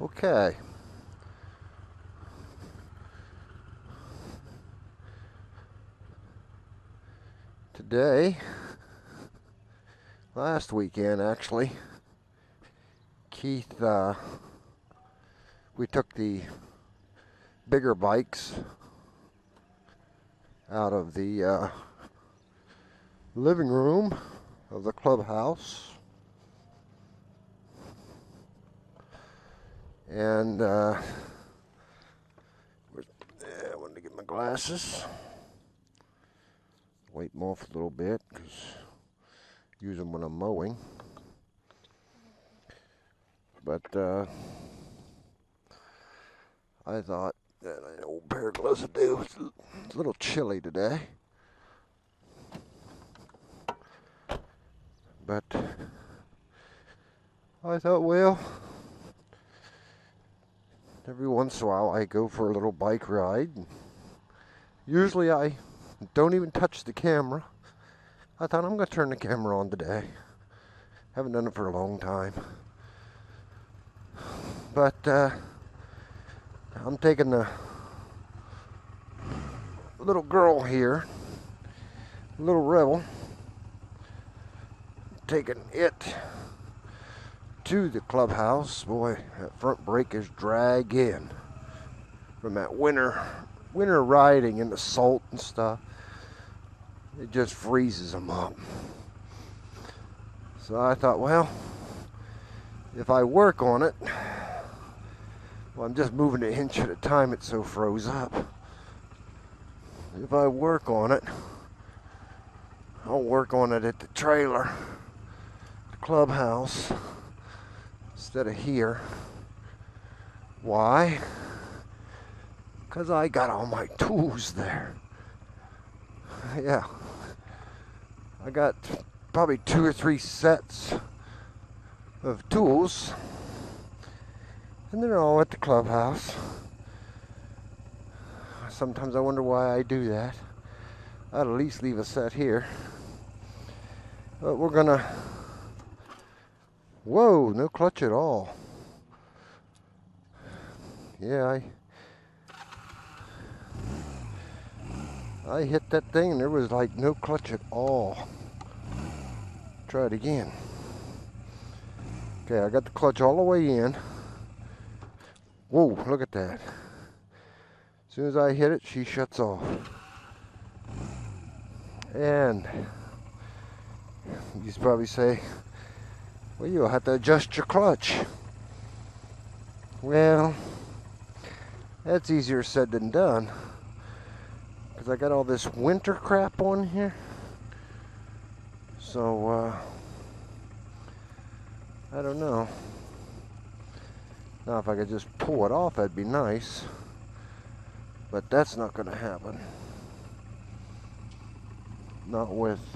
Okay. Today, last weekend actually, Keith, we took the bigger bikes out of the living room of the clubhouse. And I wanted to get my glasses. Wipe them off a little bit because I use them when I'm mowing. But I thought that an old pair of gloves would do. It's a little chilly today. But I thought, well, every once in a while I go for a little bike ride. Usually I don't even touch the camera. I thought I'm going to turn the camera on today. Haven't done it for a long time. But I'm taking the little girl here, little Rebel, taking it to the clubhouse. Boy, that front brake is dragging from that winter riding in the salt and stuff. It just freezes them up. So I thought, well, if I work on it, well, I'm just moving an inch at a time, it's so froze up. If I work on it, I'll work on it at the trailer, the clubhouse, instead of here. Why? Because I got all my tools there. Yeah. I got probably 2 or 3 sets of tools, and they're all at the clubhouse. Sometimes I wonder why I do that. I'd at least leave a set here. But we're gonna... Whoa, no clutch at all. Yeah, I hit that thing and there was like no clutch at all. Try it again. Okay, I got the clutch all the way in. Whoa, look at that. As soon as I hit it, she shuts off. And you probably say, well, you'll have to adjust your clutch. Well, that's easier said than done, because I got all this winter crap on here. So, I don't know. Now, if I could just pull it off, that'd be nice. But that's not going to happen. Not with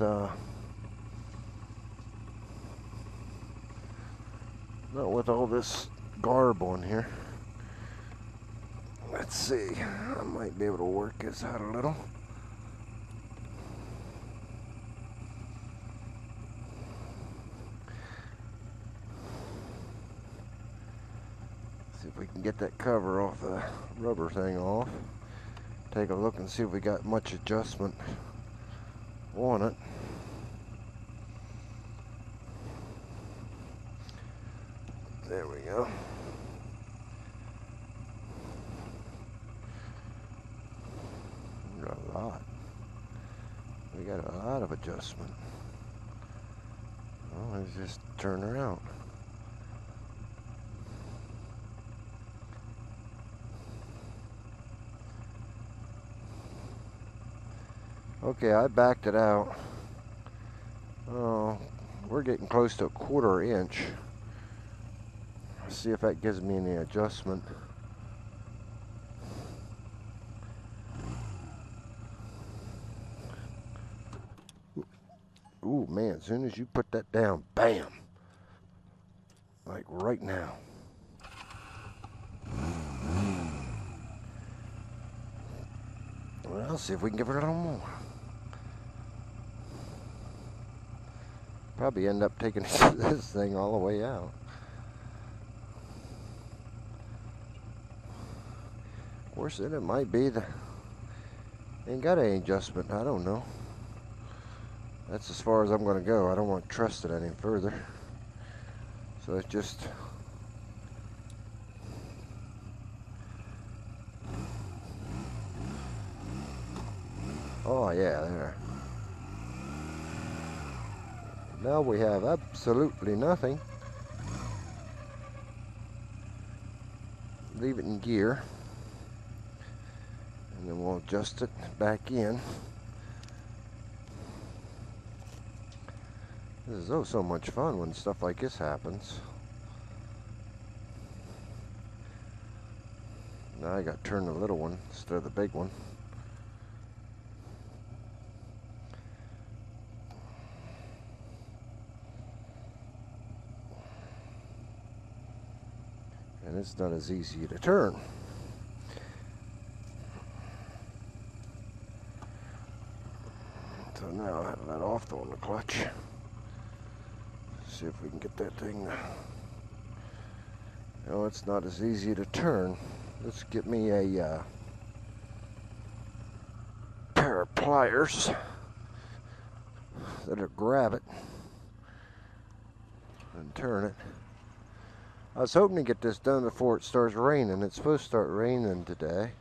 all this garb on here. Let's see. I might be able to work this out a little. See if we can get that cover off the rubber thing off. Take a look and see if we got much adjustment on it. There we go. We got a lot. We got a lot of adjustment. Well, let's just turn her out. Okay, I backed it out. Oh, we're getting close to a 1/4 inch. Let's see if that gives me any adjustment. Ooh, man, as soon as you put that down, bam. Like right now. Well, let's see if we can give her a little more. Probably end up taking this thing all the way out. course, then it might be the ain't got any adjustment. I don't know. That's as far as I'm going to go. I don't want to trust it any further. So it's just oh yeah, there. Now we have absolutely nothing. Leave it in gear. And then we'll adjust it back in. This is oh so much fun when stuff like this happens. Now I got to turn the little one instead of the big one. And it's not as easy to turn. So now I have that off on the clutch. See if we can get that thing. No, it's not as easy to turn. Let's get me a pair of pliers that'll grab it and turn it. I was hoping to get this done before it starts raining. It's supposed to start raining today.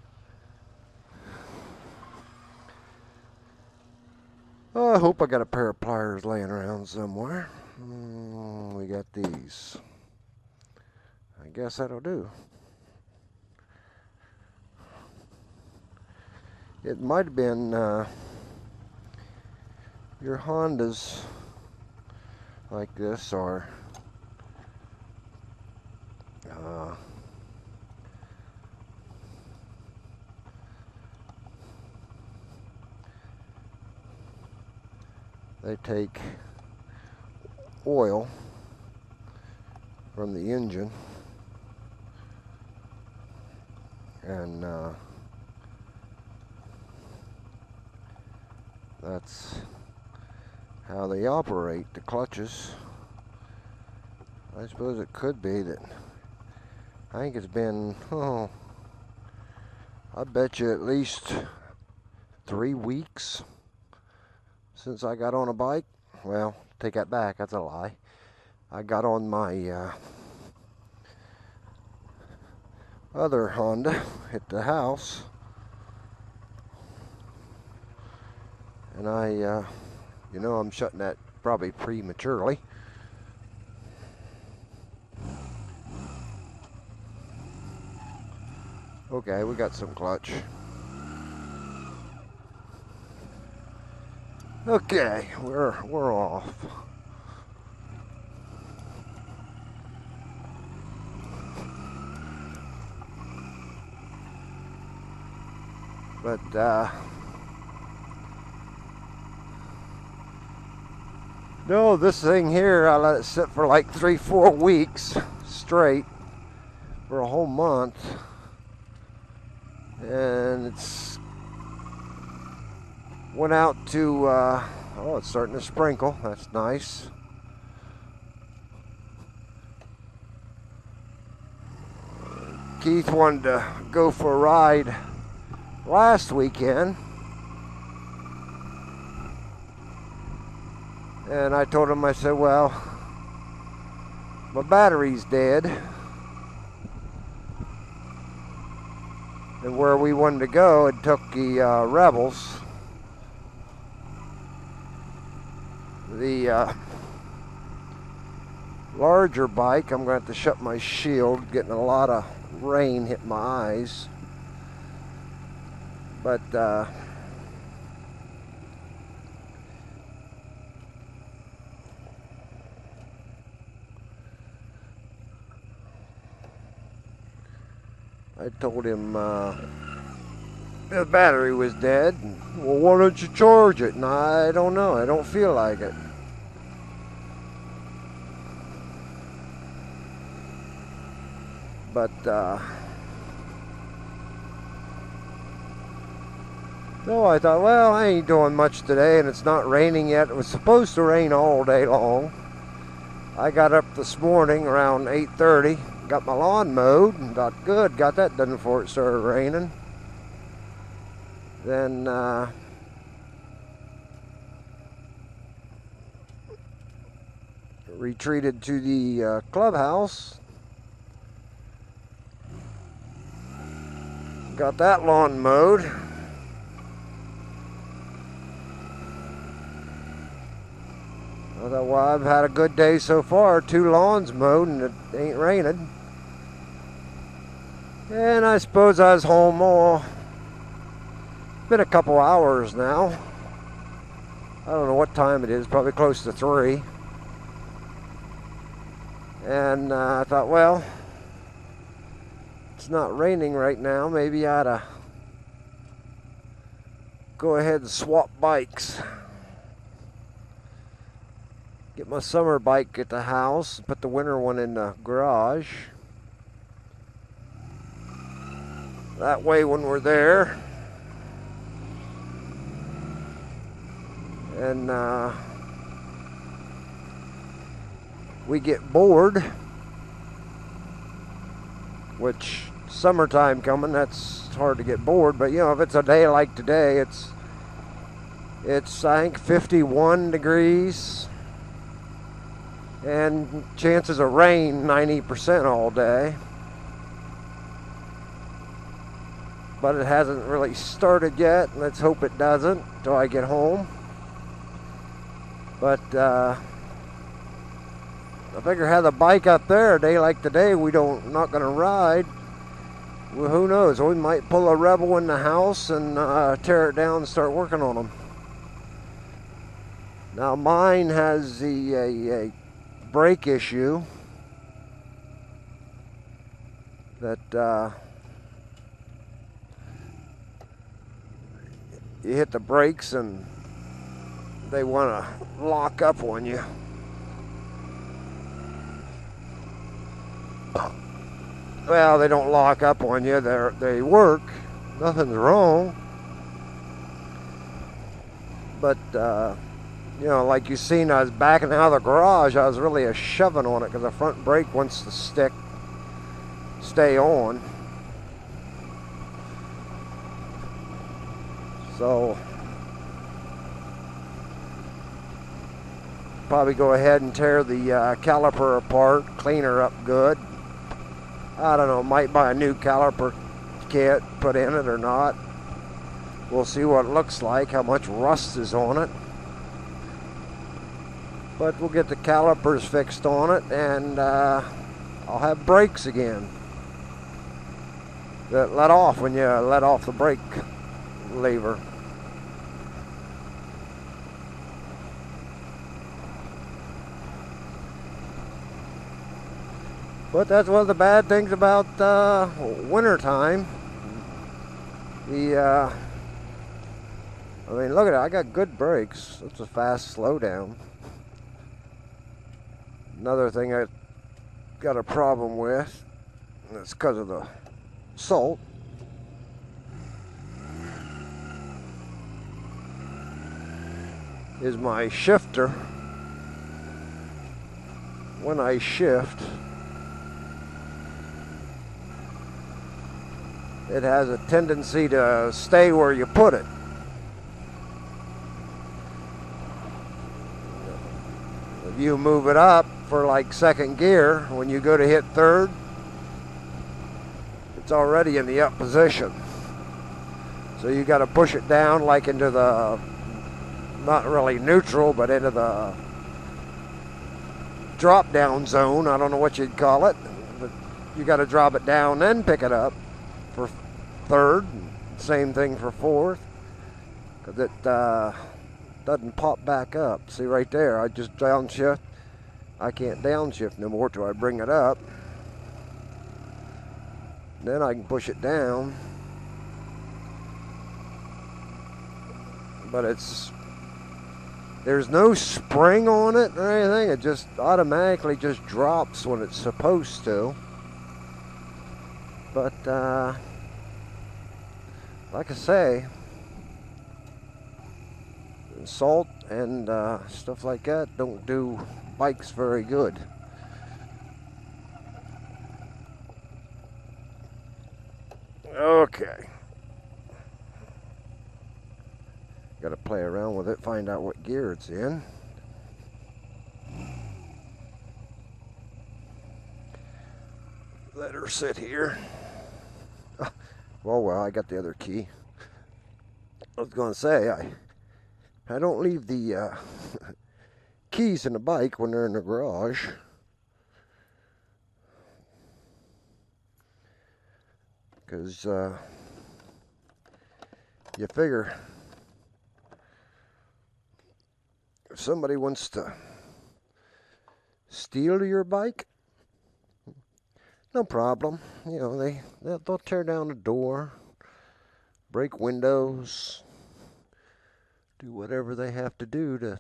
Oh, I hope I got a pair of pliers laying around somewhere. We got these. I guess that'll do. It might have been your Hondas like this are they take oil from the engine and that's how they operate the clutches. I suppose it could be that I think it's been, oh, I bet you at least 3 weeks since I got on a bike. Well, take that back, that's a lie. I got on my other Honda at the house, and you know, I'm shutting that probably prematurely. Okay, we got some clutch. Okay, we're off. But no, this thing here, I let it sit for like 3-4 weeks straight, for a whole month, and it's went out to oh, it's starting to sprinkle. That's nice. Keith wanted to go for a ride last weekend, and I told him, I said, well, my battery's dead, and where we wanted to go, it took the Rebels. The larger bike, I'm going to have to shut my shield, getting a lot of rain hitting my eyes. But I told him the battery was dead. Well, why don't you charge it? And I don't know. I don't feel like it. But no, I thought, well, I ain't doing much today, and it's not raining yet. It was supposed to rain all day long. I got up this morning around 8:30, got my lawn mowed, and thought, good, got that done before it started raining. Then retreated to the clubhouse. Got that lawn mowed. I thought, well, I've had a good day so far. 2 lawns mowed and it ain't raining. And I suppose I was home, been a couple hours now. I don't know what time it is, probably close to 3. And I thought, well, it's not raining right now. Maybe I ought to go ahead and swap bikes. Get my summer bike at the house, put the winter one in the garage. That way when we're there, and we get bored, which summertime coming, that's hard to get bored, but you know, if it's a day like today, it's I think 51 degrees and chances of rain 90% all day. But it hasn't really started yet. Let's hope it doesn't till I get home. But I figure have the bike up there a day like today, not gonna ride. Well, who knows? We might pull a Rebel in the house and tear it down and start working on them. Now mine has a brake issue that you hit the brakes and they want to lock up on you. Well, they don't lock up on you. They work. Nothing's wrong. But you know, like you seen, I was backing out of the garage. I was really shoving on it because the front brake wants to stay on. So probably go ahead and tear the caliper apart, clean her up good. I don't know, might buy a new caliper kit, put in it or not. We'll see what it looks like, how much rust is on it. But we'll get the calipers fixed on it, and I'll have brakes again that let off when you let off the brake lever. But that's one of the bad things about winter time. I mean, look at it. I got good brakes. It's a fast slowdown. Another thing I got a problem with, and it's because of the salt. Is my shifter. When I shift, it has a tendency to stay where you put it. If you move it up for like second gear, when you go to hit third, it's already in the up position. So you got to push it down like into the, not really neutral, but into the drop down zone. I don't know what you'd call it, but you got to drop it down, then pick it up for third. Same thing for fourth, because it doesn't pop back up. See right there, I just downshift. I can't downshift no more till I bring it up. Then I can push it down. But there's no spring on it or anything. It just automatically just drops when it's supposed to. But like I say, salt and stuff like that don't do bikes very good. Okay. Got to play around with it, find out what gear it's in. Let her sit here. Well, I got the other key. I was going to say, I don't leave the keys in the bike when they're in the garage. Because you figure if somebody wants to steal your bike, no problem. You know, they'll tear down the door, break windows, do whatever they have to do to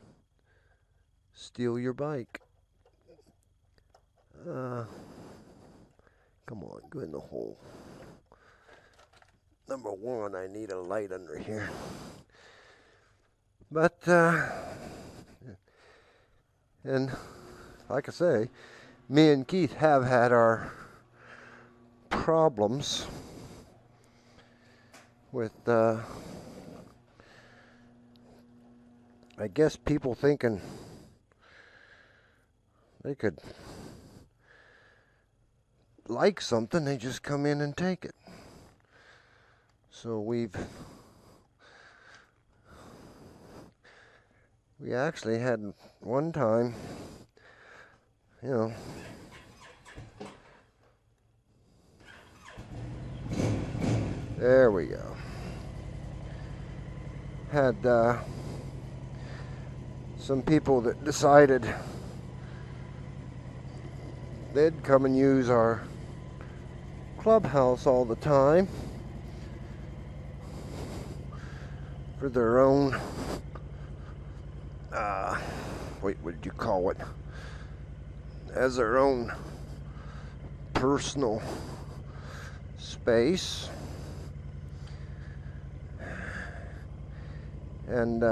steal your bike. Come on, go in the hole. Number one, I need a light under here. But, and like I say, me and Keith have had our problems with, I guess people thinking they could like something, they just come in and take it. So we actually had one time, you know, there we go. Had some people that decided they'd come and use our clubhouse all the time for their own, what did you call it? As their own personal space. And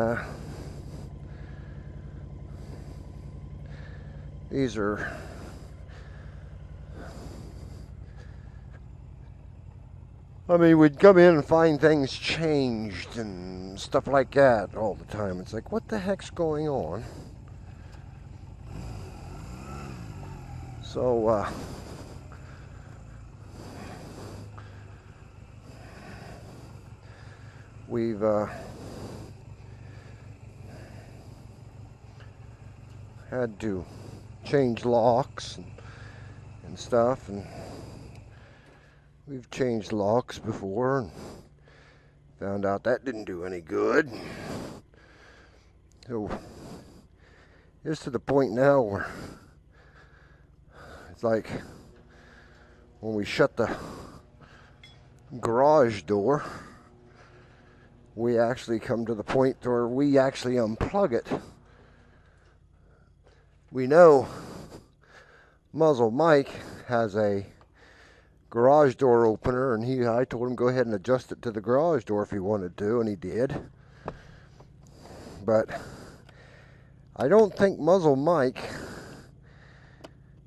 these are we'd come in and find things changed and stuff like that all the time. It's like, what the heck's going on? So, we've had to change locks and stuff, and we've changed locks before and found out that didn't do any good. So it's to the point now where it's like when we shut the garage door, we actually come to the point where we actually unplug it. We know Muzzle Mike has a garage door opener, and I told him go ahead and adjust it to the garage door if he wanted to, and he did. But I don't think Muzzle Mike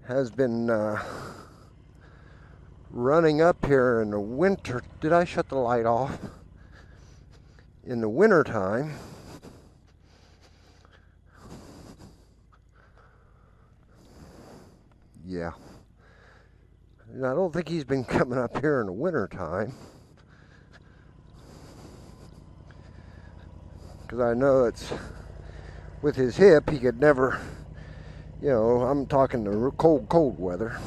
has been running up here in the winter. Did I shut the light off? In the winter time. Yeah. And I don't think he's been coming up here in the winter time. Because I know it's with his hip, he could never, you know, I'm talking the cold weather.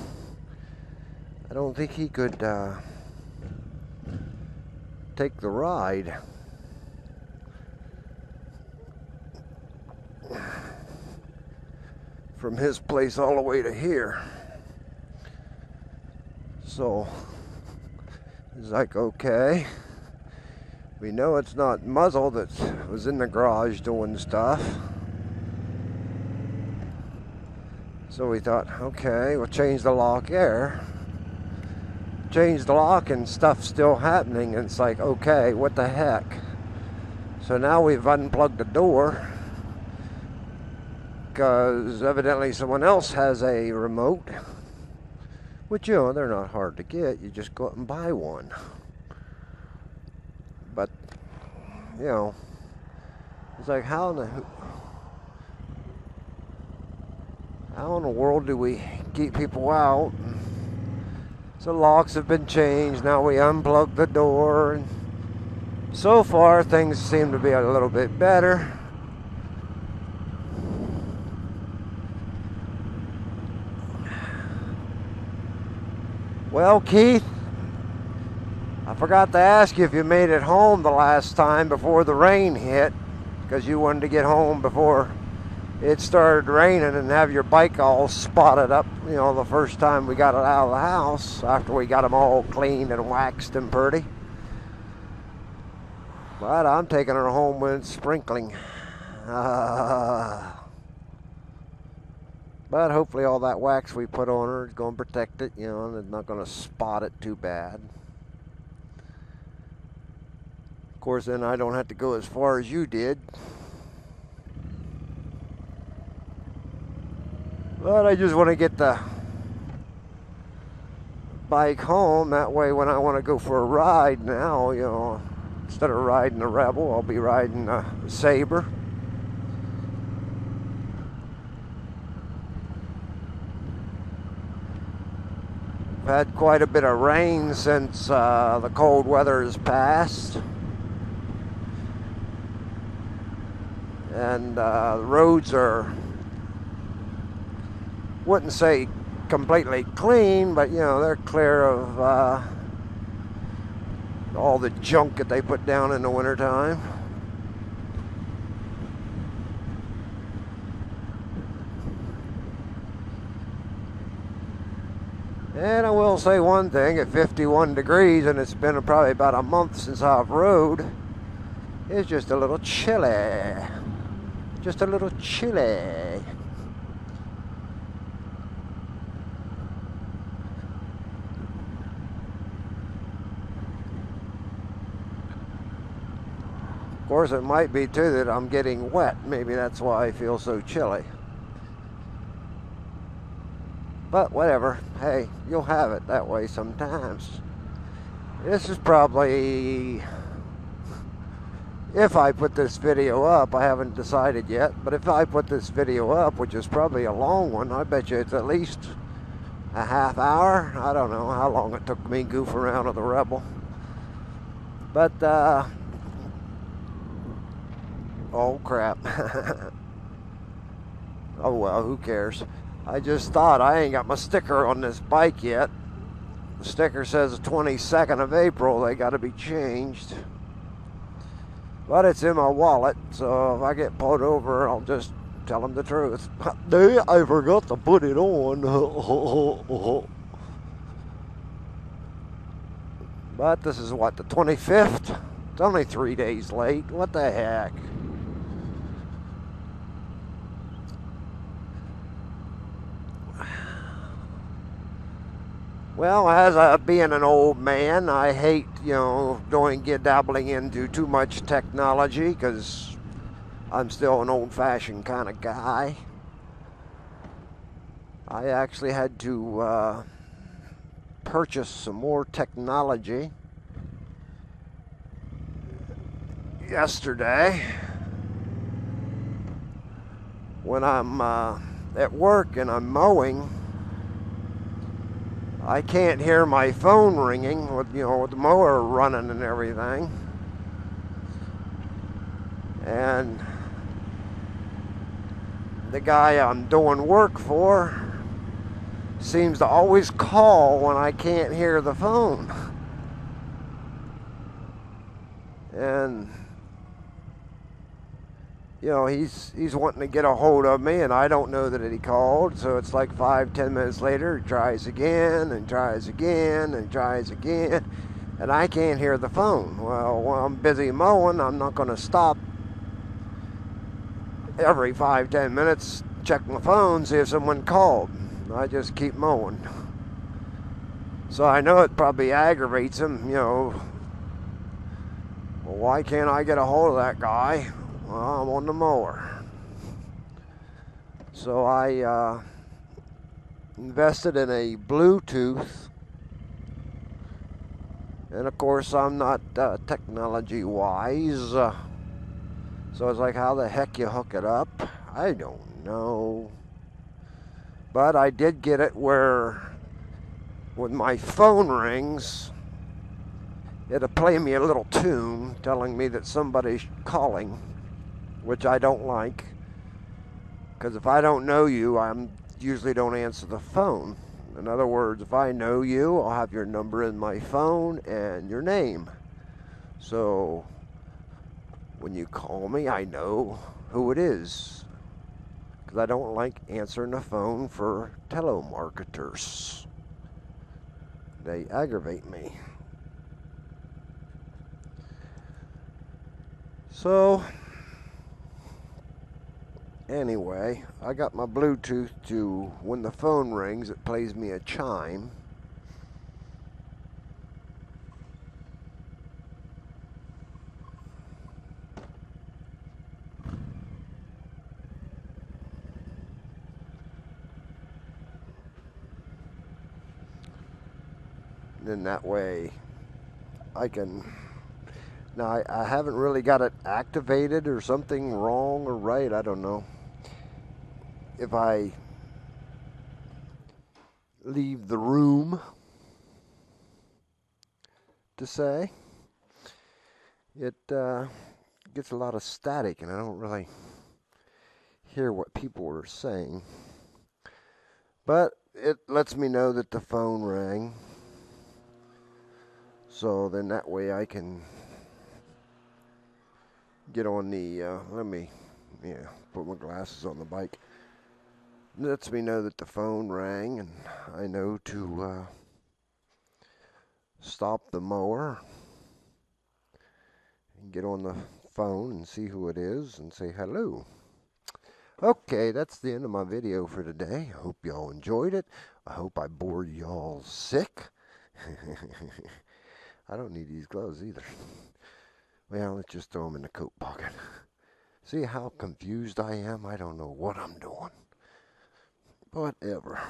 I don't think he could take the ride. From his place all the way to here. So it's like, okay, we know it's not Muzzle that was in the garage doing stuff. So we thought, okay, we'll change the lock there. Change the lock and stuff's still happening, and it's like, okay, what the heck? So now we've unplugged the door, because evidently someone else has a remote, which, you know, they're not hard to get. You just go out and buy one. But, you know, It's like, how in the world do we keep people out? So locks have been changed. Now we unplug the door, and so far things seem to be a little bit better. Well, Keith, I forgot to ask you if you made it home the last time before the rain hit, because you wanted to get home before it started raining and have your bike all spotted up, you know, the first time we got it out of the house, after we got them all cleaned and waxed and pretty. But I'm taking her home when it's sprinkling. But hopefully all that wax we put on her is going to protect it, you know, and it's not going to spot it too bad. Of course, then I don't have to go as far as you did. But I just want to get the bike home. That way when I want to go for a ride now, you know, instead of riding the Rebel, I'll be riding the Sabre. Had quite a bit of rain since the cold weather has passed, and the roads are, wouldn't say completely clean, but you know, they're clear of all the junk that they put down in the wintertime. And I will say one thing, at 51 degrees, and it's been probably about a month since I've rode, it's just a little chilly. Just a little chilly. Of course, it might be too that I'm getting wet. Maybe that's why I feel so chilly. But whatever, hey, you'll have it that way sometimes. This is probably, if I put this video up, I haven't decided yet, but if I put this video up, which is probably a long one, I bet you it's at least a half hour. I don't know how long it took me to goof around with the Rebel. But, oh crap. Oh well, who cares? I just thought, I ain't got my sticker on this bike yet. The sticker says the 22nd of April. They got to be changed. But it's in my wallet, so if I get pulled over, I'll just tell them the truth. Dude, I forgot to put it on. But this is what, the 25th? It's only 3 days late. What the heck? Well, as being an old man, I hate, you know, dabbling into too much technology, because I'm still an old-fashioned kind of guy. I actually had to purchase some more technology yesterday when I'm at work and I'm mowing. I can't hear my phone ringing with, you know, with the mower running and everything. And the guy I'm doing work for seems to always call when I can't hear the phone. And you know, he's wanting to get a hold of me, and I don't know that he called, so it's like 5-10 minutes later, he tries again, and tries again, and tries again, and I can't hear the phone. Well, when I'm busy mowing, I'm not going to stop every 5-10 minutes, check my phone, see if someone called. I just keep mowing. So I know it probably aggravates him, you know. Well, why can't I get a hold of that guy? Well, I'm on the mower. So I invested in a Bluetooth. And of course, I'm not technology wise. So So it's like, how the heck you hook it up? I don't know. But I did get it where when my phone rings, it'll play me a little tune telling me that somebody's calling, which I don't like. Because if I don't know you, I usually don't answer the phone. In other words, if I know you, I'll have your number in my phone and your name. So when you call me, I know who it is. Because I don't like answering the phone for telemarketers. They aggravate me. So, anyway, I got my Bluetooth to, when the phone rings, it plays me a chime. Then that way I can, now I haven't really got it activated or something wrong or right, I don't know. If I leave the room, to say, it gets a lot of static and I don't really hear what people are saying. But it lets me know that the phone rang. So then that way I can get on the, let me, put my glasses on the bike. It lets me know that the phone rang and I know to stop the mower and get on the phone and see who it is and say hello. Okay, that's the end of my video for today. I hope y'all enjoyed it. I hope I bored y'all sick. I don't need these gloves either. Well, let's just throw them in the coat pocket. See how confused I am? I don't know what I'm doing. Whatever.